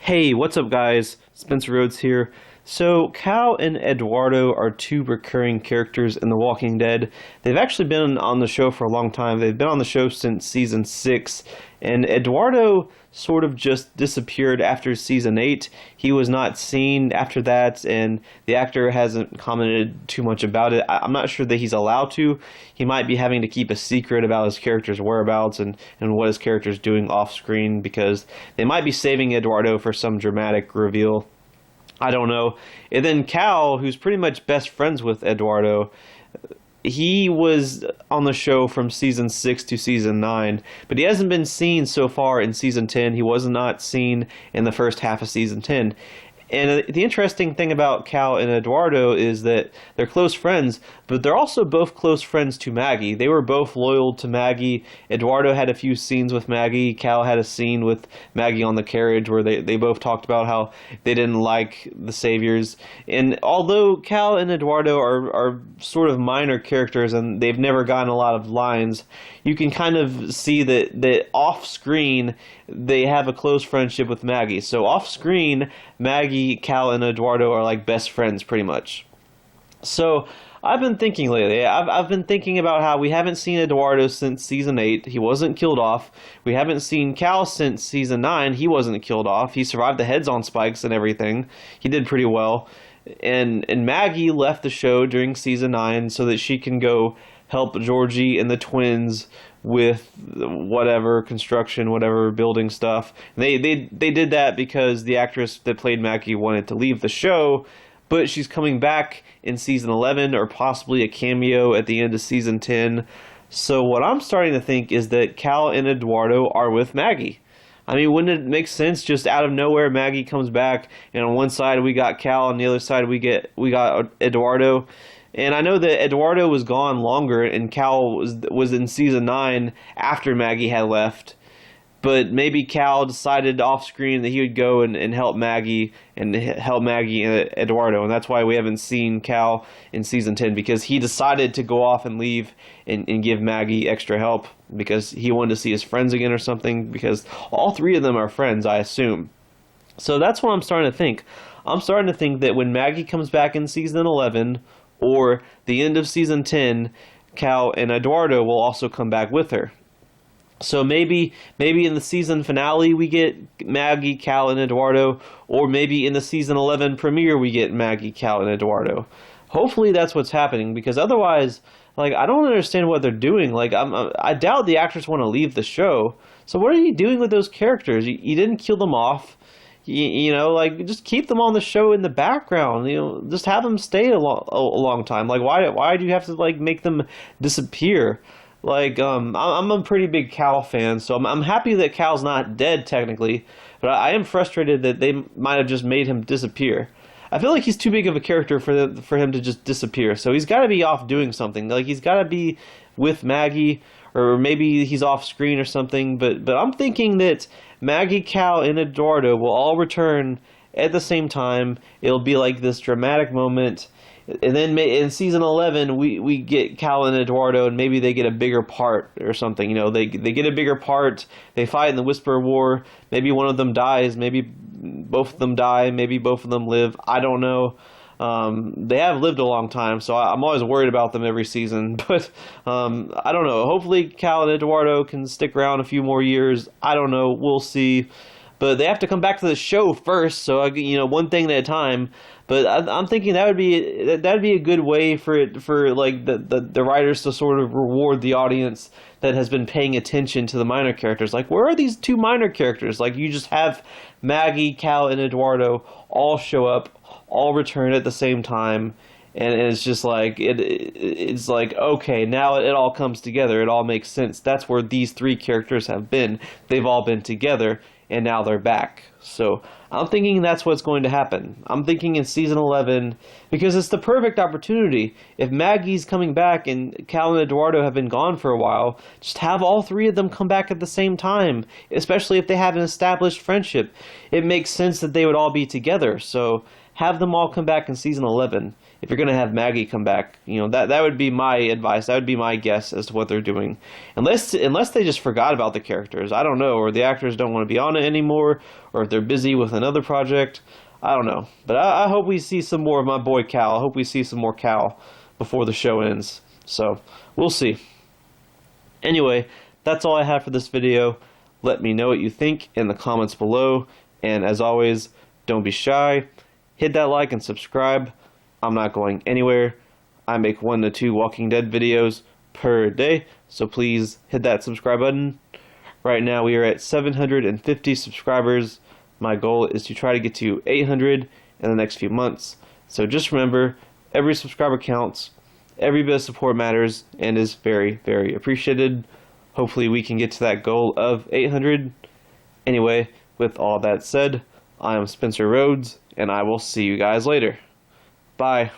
Hey, what's up, guys? Spencer Rhodes here. So, Cal and Eduardo are two recurring characters in The Walking Dead. They've actually been on the show for a long time. They've been on the show since season 6, and Eduardo sort of just disappeared after season 8. He was not seen after that, and the actor hasn't commented too much about it. I'm not sure that he's allowed to. He might be having to keep a secret about his character's whereabouts and what his character's doing off screen because they might be saving Eduardo for some dramatic reveal. I don't know. And then Cal, who's pretty much best friends with Eduardo, he was on the show from season 6 to season 9, but he hasn't been seen so far in season 10. He was not seen in the first half of season 10. And the interesting thing about Cal and Eduardo is that they're close friends, but they're also both close friends to Maggie. They were both loyal to Maggie. Eduardo had a few scenes with Maggie. Cal had a scene with Maggie on the carriage where they both talked about how they didn't like the Saviors. And although Cal and Eduardo are sort of minor characters and they've never gotten a lot of lines, you can kind of see that off screen they have a close friendship with Maggie. So off screen, Maggie, Cal, and Eduardo are like best friends pretty much. So I've been thinking lately. I've been thinking about how we haven't seen Eduardo since season 8. He wasn't killed off. We haven't seen Cal since season 9. He wasn't killed off. He survived the heads on spikes and everything. He did pretty well. And Maggie left the show during season 9 so that she can go help Georgie and the twins with whatever construction, whatever building stuff. They did that because the actress that played Maggie wanted to leave the show, but she's coming back in season 11 or possibly a cameo at the end of season 10. So what I'm starting to think is that Cal and Eduardo are with Maggie. I mean, wouldn't it make sense just out of nowhere Maggie comes back and on one side we got Cal, on the other side we got Eduardo? And I know that Eduardo was gone longer and Cal was in season 9 after Maggie had left. But maybe Cal decided off screen that he would go and help Maggie and Eduardo. And that's why we haven't seen Cal in season 10, because he decided to go off and leave and give Maggie extra help because he wanted to see his friends again or something, because all three of them are friends, I assume. So that's what I'm starting to think. I'm starting to think that when Maggie comes back in season 11 or the end of season 10, Cal and Eduardo will also come back with her. So maybe in the season finale we get Maggie, Cal, and Eduardo, or maybe in the season 11 premiere we get Maggie, Cal, and Eduardo. Hopefully that's what's happening, because otherwise, like, I don't understand what they're doing. Like, I doubt the actors want to leave the show. So what are you doing with those characters? You didn't kill them off. You know, like, just keep them on the show in the background. You know, just have them stay a long time. Like, why do you have to, like, make them disappear? Like, I'm a pretty big Cal fan, so I'm happy that Cal's not dead technically, but I am frustrated that they might have just made him disappear. I feel like he's too big of a character for him to just disappear. So he's got to be off doing something. Like, he's got to be with Maggie, or maybe he's off screen or something. But I'm thinking that Maggie, Cal, and Eduardo will all return at the same time. It'll be like this dramatic moment. And then in season 11, we get Cal and Eduardo, and maybe they get a bigger part or something. You know, they get a bigger part. They fight in the Whisper War. Maybe one of them dies. Maybe both of them die. Maybe both of them live. I don't know. They have lived a long time, so I'm always worried about them every season. But I don't know. Hopefully Cal and Eduardo can stick around a few more years. I don't know. We'll see. But they have to come back to the show first, so one thing at a time. But I'm thinking that'd be a good way for like the writers to sort of reward the audience that has been paying attention to the minor characters. Like, where are these two minor characters? Like, you just have Maggie, Cal, and Eduardo all show up, all return at the same time, and it's just like it's like, okay, now it all comes together. It all makes sense. That's where these three characters have been. They've all been together, and now they're back. So I'm thinking that's what's going to happen. I'm thinking in season 11, because it's the perfect opportunity. If Maggie's coming back and Cal and Eduardo have been gone for a while, just have all three of them come back at the same time, especially if they have an established friendship. It makes sense that they would all be together. So have them all come back in season 11. If you're going to have Maggie come back, that would be my advice. That would be my guess as to what they're doing. Unless they just forgot about the characters. I don't know, or the actors don't want to be on it anymore, or if they're busy with another project. I don't know. But I hope we see some more of my boy Cal. I hope we see some more Cal before the show ends. So, we'll see. Anyway, that's all I have for this video. Let me know what you think in the comments below. And as always, don't be shy. Hit that like and subscribe. I'm not going anywhere. I make 1 to 2 Walking Dead videos per day, so please hit that subscribe button. Right now we are at 750 subscribers. My goal is to try to get to 800 in the next few months. So just remember, every subscriber counts, every bit of support matters, and is very, very appreciated. Hopefully we can get to that goal of 800. Anyway, with all that said, I am Spencer Rhodes, and I will see you guys later. Bye.